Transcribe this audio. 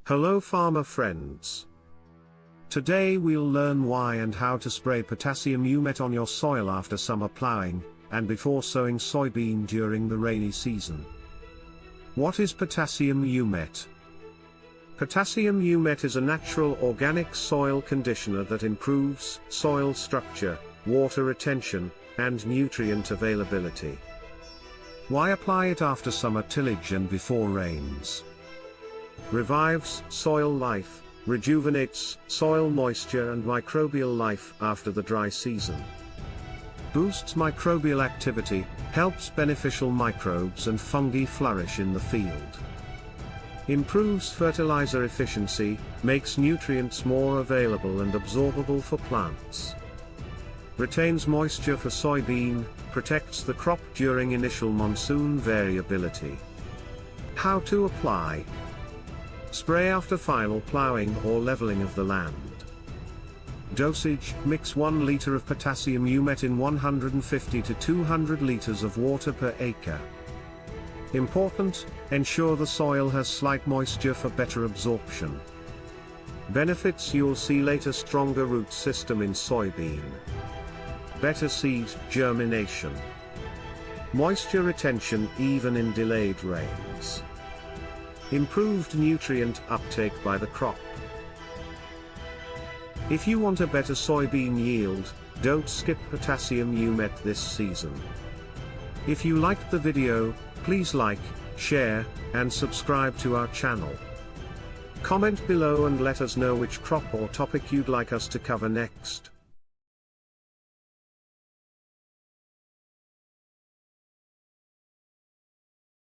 Hello farmer friends. Today we'll learn why and how to spray potassium humate on your soil after summer ploughing, and before sowing soybean during the rainy season. What is potassium humate? Potassium humate is a natural organic soil conditioner that improves soil structure, water retention, and nutrient availability. Why apply it after summer tillage and before rains? Revives soil life, rejuvenates soil moisture and microbial life after the dry season. Boosts microbial activity, helps beneficial microbes and fungi flourish in the field. Improves fertilizer efficiency, makes nutrients more available and absorbable for plants. Retains moisture for soybean, protects the crop during initial monsoon variability. How to apply? Spray after final ploughing or leveling of the land. Dosage: mix 1 liter of potassium humate in 150 to 200 liters of water per acre. Important: ensure the soil has slight moisture for better absorption. Benefits: you'll see later stronger root system in soybean. Better seed germination. Moisture retention even in delayed rains. Improved nutrient uptake by the crop. If you want a better soybean yield, don't skip potassium humate this season. If you liked the video, please like, share, and subscribe to our channel. Comment below and let us know which crop or topic you'd like us to cover next.